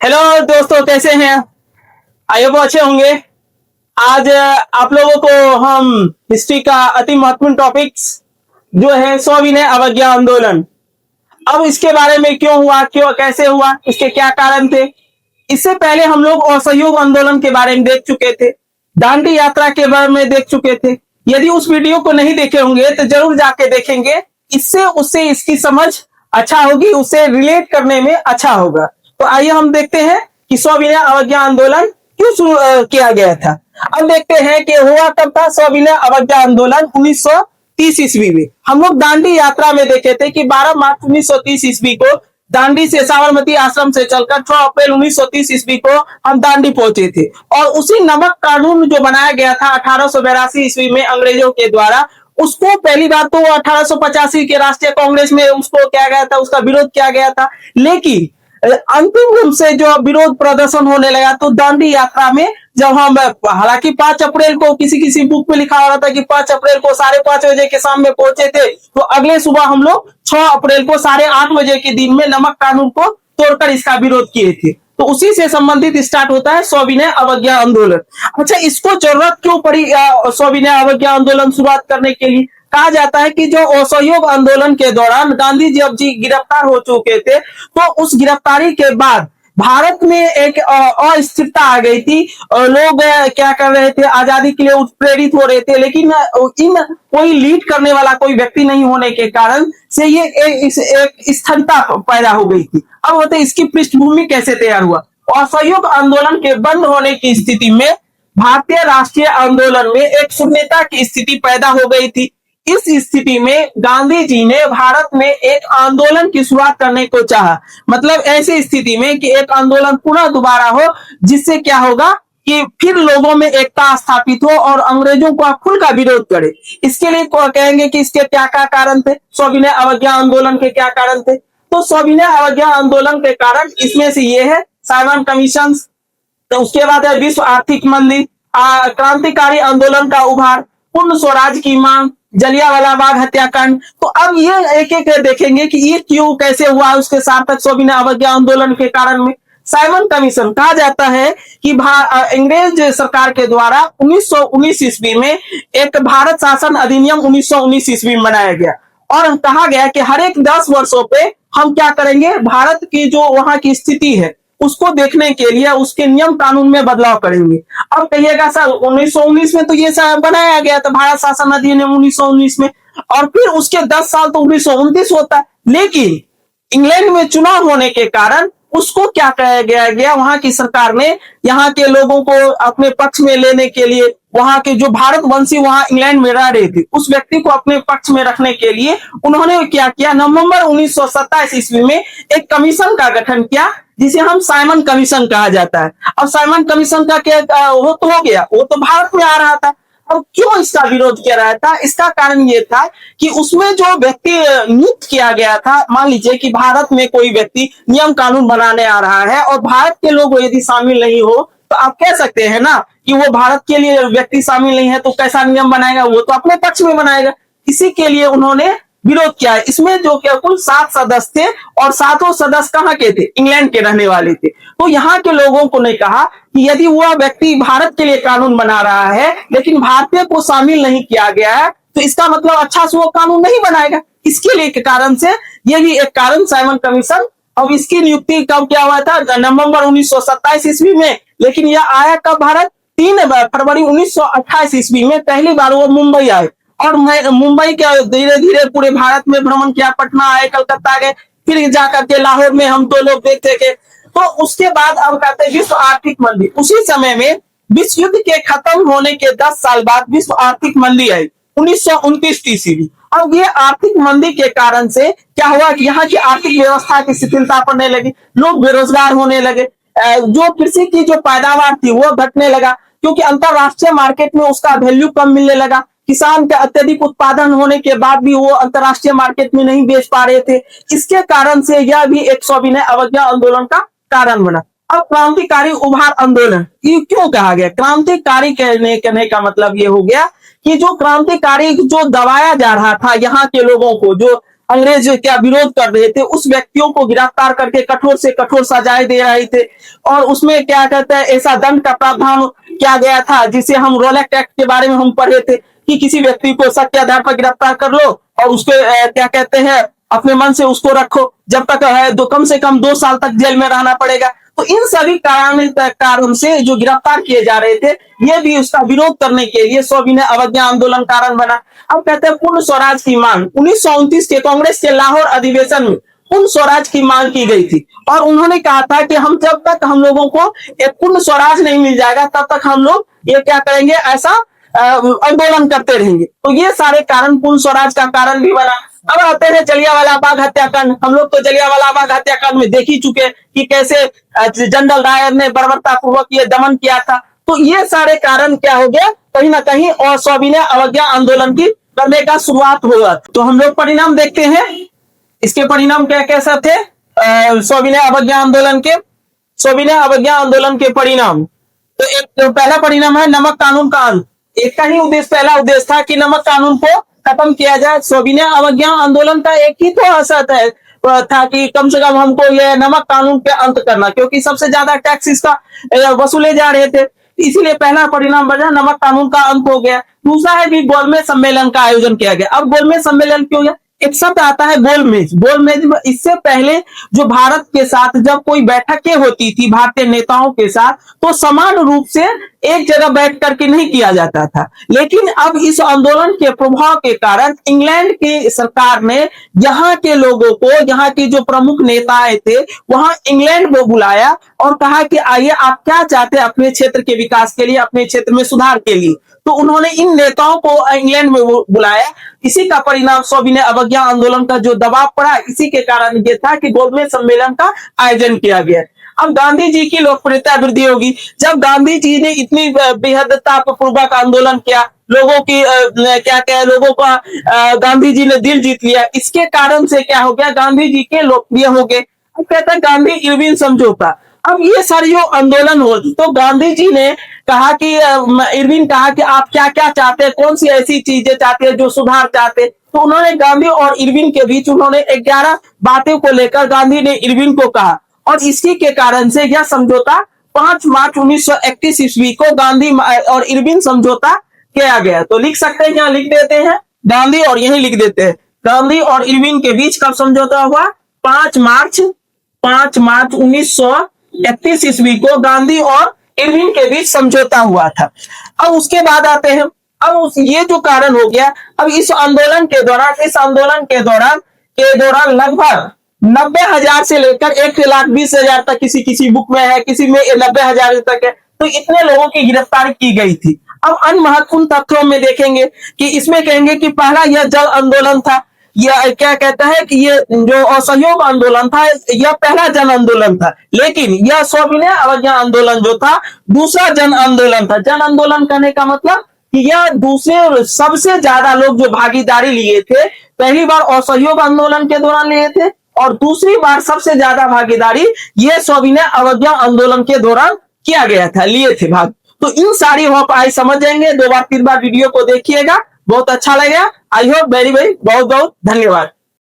Hello दोस्तों, कैसे हैं? आई होप अच्छे होंगे। आज आप लोगों को हम हिस्ट्री का अति महत्वपूर्ण टॉपिक्स जो है सविनय अवज्ञा आंदोलन, अब इसके बारे में क्यों हुआ, क्यों कैसे हुआ, इसके क्या कारण थे। इससे पहले हम लोग असहयोग आंदोलन के बारे में देख चुके थे, दांडी यात्रा के बारे में देख चुके थे। यदि उस वीडियो को नहीं देखे होंगे तो जरूर जाके देखेंगे, इससे उससे इसकी समझ अच्छा होगी, उससे रिलेट करने में अच्छा होगा। तो आइए हम देखते हैं कि सविनय अवज्ञा आंदोलन क्यों शुरू किया गया था। अब देखते हैं कि हुआ कब था सविनय अवज्ञा आंदोलन। 1930 ईस्वी में हम लोग दांडी यात्रा में देखे थे कि 12 मार्च 1930 ईस्वी को दांडी से साबरमती आश्रम से चलकर 6 अप्रैल 1930 ईस्वी को हम दांडी पहुंचे थे। और उसी नमक कानून जो बनाया गया था 1882 ईस्वी में अंग्रेजों के द्वारा, उसको पहली बात तो 1885 के राष्ट्रीय कांग्रेस में उसको किया गया था, उसका विरोध किया गया था। लेकिन अंतिम रूप से जो विरोध प्रदर्शन होने लगा तो दांडी यात्रा में जब हम, हालांकि 5 अप्रैल को किसी किसी बुक में लिखा हो रहा था कि 5 अप्रैल को 5:30 बजे के शाम में पहुंचे थे, तो अगले सुबह हम लोग 6 अप्रैल को 8:30 बजे के दिन में नमक कानून को तोड़कर इसका विरोध किए थे। तो उसी से संबंधित स्टार्ट होता है सविनय अवज्ञा आंदोलन। अच्छा, इसको जरूरत क्यों पड़ी सविनय अवज्ञा आंदोलन शुरुआत करने के लिए? कहा जाता है कि जो असहयोग आंदोलन के दौरान गांधी जब जी गिरफ्तार हो चुके थे, तो उस गिरफ्तारी के बाद भारत में एक अस्थिरता आ गई थी। लोग क्या कर रहे थे, आजादी के लिए उत्प्रेरित हो रहे थे, लेकिन इन कोई लीड करने वाला कोई व्यक्ति नहीं होने के कारण से ये एक स्थिरता पैदा हो गई थी। अब होते इसकी पृष्ठभूमि कैसे तैयार हुआ। असहयोग आंदोलन के बंद होने की स्थिति में भारतीय राष्ट्रीय आंदोलन में एक शून्यता की स्थिति पैदा हो गई थी। इस स्थिति में गांधी जी ने भारत में एक आंदोलन की शुरुआत करने को चाहा। मतलब ऐसी स्थिति में कि एक आंदोलन पुनः दोबारा हो, जिससे क्या होगा कि फिर लोगों में एकता स्थापित हो और अंग्रेजों का खुल का विरोध करे। इसके लिए कहेंगे कि इसके क्या क्या कारण थे, सविनय अवज्ञा आंदोलन के क्या कारण थे। तो सविनय अवज्ञा आंदोलन के कारण इसमें से ये है साइमन कमीशन, तो उसके बाद है विश्व आर्थिक मंदी, क्रांतिकारी आंदोलन का उभार, पूर्ण स्वराज की मांग, जलियांवाला बाग हत्याकांड। तो अब ये एक एक देखेंगे कि ये क्यों कैसे हुआ, उसके सार्थक सविनय अवज्ञा आंदोलन के कारण में। साइमन कमीशन कहा जाता है कि अंग्रेज सरकार के द्वारा 1919 ईस्वी में एक भारत शासन अधिनियम 1919 ईस्वी में बनाया गया और कहा गया कि हर एक 10 वर्षों पे हम क्या करेंगे, भारत की जो वहां की स्थिति है उसको देखने के लिए उसके नियम कानून में बदलाव करेंगे। अब कहिएगा सर 1919 में तो ये बनाया गया था भारत शासन अधिनियम 1919 में, और फिर उसके 10 साल तो 1929 होता है। लेकिन इंग्लैंड में चुनाव होने के कारण उसको क्या किया गया, वहां की सरकार ने यहाँ के लोगों को अपने पक्ष में लेने के लिए, वहां के जो भारतवंशी वहां इंग्लैंड में रह रहे थे उस व्यक्ति को अपने पक्ष में रखने के लिए उन्होंने क्या किया, नवंबर 1927 ईस्वी में एक कमीशन का गठन किया जिसे हम साइमन कमीशन कहा जाता है। अब साइमन कमीशन का क्या वो तो हो गया, वो तो भारत में आ रहा था। अब क्यों इसका विरोध किया रहा था, इसका कारण ये था कि उसमें जो व्यक्ति नियुक्त किया गया था, मान लीजिए कि भारत में कोई व्यक्ति नियम कानून बनाने आ रहा है और भारत के लोग यदि शामिल नहीं हो तो आप कह सकते हैं ना कि वो भारत के लिए व्यक्ति शामिल नहीं है तो कैसा नियम बनाएगा, वो तो अपने पक्ष में बनाएगा। इसी के लिए उन्होंने विरोध किया है। इसमें जो क्या कुल 7 सदस्य थे और 7 सदस्य कहाँ के थे, इंग्लैंड के रहने वाले थे। तो यहाँ के लोगों को ने कहा कि यदि वह व्यक्ति भारत के लिए कानून बना रहा है लेकिन भारतीय को शामिल नहीं किया गया है तो इसका मतलब अच्छा से वो कानून नहीं बनाएगा। इसके लिए के कारण से ये भी एक कारण साइमन कमीशन। अब इसकी नियुक्ति कब क्या हुआ था, नवंबर 1927 ईस्वी में, लेकिन यह आया कब भारत, 3 फरवरी 1928 ईस्वी में पहली बार वो मुंबई आए और मुंबई के धीरे धीरे पूरे भारत में भ्रमण किया, पटना आए, कलकत्ता गए, फिर जाकर के लाहौर में हम तो लोग देखते थे। तो उसके बाद अब कहते हैं विश्व आर्थिक मंदी। उसी समय में विश्व युद्ध के खत्म होने के 10 साल बाद विश्व आर्थिक मंदी आई 1929 ईस्वी। अब ये आर्थिक मंदी के कारण से क्या हुआ कि यहाँ की आर्थिक व्यवस्था की शिथिलता पड़ने लगी, लोग बेरोजगार होने लगे, जो कृषि की जो पैदावार थी वो घटने लगा क्योंकि अंतरराष्ट्रीय मार्केट में उसका वैल्यू कम मिलने लगा। किसान का अत्यधिक उत्पादन होने के बाद भी वो अंतरराष्ट्रीय मार्केट में नहीं बेच पा रहे थे। इसके कारण से यह भी एक सविनय अवज्ञा आंदोलन का कारण बना। अब क्रांतिकारी उभार आंदोलन ये क्यों कहा गया, क्रांतिकारी कहने का मतलब ये हो गया कि जो क्रांतिकारी जो दबाया जा रहा था यहाँ के लोगों को, जो अंग्रेज क्या विरोध कर रहे थे उस व्यक्तियों को गिरफ्तार करके कठोर से कठोर सजाएं दे रहे थे। और उसमें क्या कहते हैं ऐसा दंड का प्रावधान किया गया था जिसे हम रोलेक्ट एक्ट के बारे में हम पढ़े थे कि किसी व्यक्ति को शक के आधार पर गिरफ्तार कर लो और उसके क्या कहते हैं अपने मन से उसको रखो, जब तक है दो कम से कम 2 साल तक जेल में रहना पड़ेगा। तो इन सभी कारण से जो गिरफ्तार किए जा रहे थे ये भी उसका विरोध करने के लिए सविनय अवज्ञा आंदोलन कारण बना। अब कहते हैं पूर्ण स्वराज की मांग 1929 के कांग्रेस के लाहौर अधिवेशन में पूर्ण स्वराज की मांग की गई थी और उन्होंने कहा था कि हम जब तक हम लोगों को एक पूर्ण स्वराज नहीं मिल जाएगा तब तक हम लोग ये क्या करेंगे ऐसा आंदोलन करते रहेंगे। तो ये सारे कारण पूर्ण स्वराज का कारण भी बना। अब आते हैं जलियांवाला बाग हत्याकांड। हम लोग तो जलियांवाला बाग हत्याकांड में देख ही चुके कि कैसे जनरल डायर ने बर्बरतापूर्वक ये दमन किया था। तो ये सारे कारण क्या हो गया कहीं ना कहीं और सविनय अवज्ञा आंदोलन की करने का शुरुआत हुआ। तो हम लोग परिणाम देखते हैं, इसके परिणाम क्या कैसा थे सविनय अवज्ञा आंदोलन के। सविनय अवज्ञा आंदोलन के परिणाम तो एक पहला परिणाम है नमक कानून का अंत। एक का ही उद्देश्य पहला उद्देश्य था कि नमक कानून को खत्म किया जाए। सविनय अवज्ञा आंदोलन का एक ही तो असर था कि कम से कम हमको ये नमक कानून पे अंत करना, क्योंकि सबसे ज्यादा टैक्स इसका वसूले जा रहे थे, इसीलिए पहला परिणाम बना नमक कानून का अंत हो गया। दूसरा है कि गोलमेज सम्मेलन का आयोजन किया गया। अब गोलमेज सम्मेलन क्यों गया? एक शब्द आता है गोलमेज। गोलमेज इससे पहले जो भारत के साथ जब कोई बैठकें होती थी भारतीय नेताओं के साथ तो समान रूप से एक जगह बैठ करके नहीं किया जाता था, लेकिन अब इस आंदोलन के प्रभाव के कारण इंग्लैंड की सरकार ने यहाँ के लोगों को, यहाँ के जो प्रमुख नेताएं थे वहां इंग्लैंड में बुलाया और कहा कि आइए आप क्या चाहते हैं अपने क्षेत्र के विकास के लिए, अपने क्षेत्र में सुधार के लिए। तो उन्होंने इन नेताओं को इंग्लैंड में बुलाया। इसी का परिणाम सविनय अवज्ञा आंदोलन का जो दबाव पड़ा इसी के कारण ये था कि गोलमेज सम्मेलन का आयोजन किया गया। अब गांधी जी की लोकप्रियता वृद्धि होगी। जब गांधी जी ने इतनी बेहदतापूर्वक आंदोलन किया, लोगों की क्या क्या लोगों का गांधी जी ने दिल जीत लिया, इसके कारण से क्या हो गया गांधी जी के लोकप्रिय हो गए। अब कहता है गांधी इरविन समझौता। अब ये सारी जो आंदोलन हो तो गांधी जी ने कहा कि इरविन कहा कि आप क्या क्या चाहते हैं, कौन सी ऐसी चीजें चाहते हैं जो सुधार चाहते हैं। तो उन्होंने गांधी और इरविन के बीच उन्होंने 11 बातें को लेकर गांधी ने इरविन को कहा और इसी के कारण से यह समझौता 5 मार्च 1931 ईस्वी को गांधी और इरविन समझौता किया गया। तो लिख सकते हैं, यहाँ लिख देते हैं गांधी और यही लिख देते हैं गांधी और इरविन के बीच कब समझौता हुआ? 5 मार्च 1931 ईस्वी को गांधी और इरविन के बीच समझौता हुआ था। अब उसके बाद आते हैं, अब ये जो कारण हो गया, अब इस आंदोलन के दौरान लगभग 90,000 से लेकर 1,20,000 तक किसी बुक में है, किसी में 90,000 तक है। तो इतने लोगों की गिरफ्तारी की गई थी। अब अन्य महत्वपूर्ण तथ्यों में देखेंगे कि इसमें कहेंगे कि पहला यह जल आंदोलन था। यह क्या कहता है कि ये जो असहयोग आंदोलन था यह पहला जन आंदोलन था, लेकिन यह सविनय अवज्ञा आंदोलन जो था दूसरा जन आंदोलन था। जन आंदोलन करने का मतलब कि यह दूसरे सबसे ज्यादा लोग जो भागीदारी लिए थे, पहली बार असहयोग आंदोलन के दौरान लिए थे और दूसरी बार सबसे ज्यादा भागीदारी ये सविनय अवज्ञा आंदोलन के दौरान किया गया था, लिए थे भाग। तो इन सारी आप आज समझ जाएंगे। 2 बार 3 बार वीडियो को देखिएगा, बहुत अच्छा लगेगा। आई होप वेरी बहुत बहुत धन्यवाद।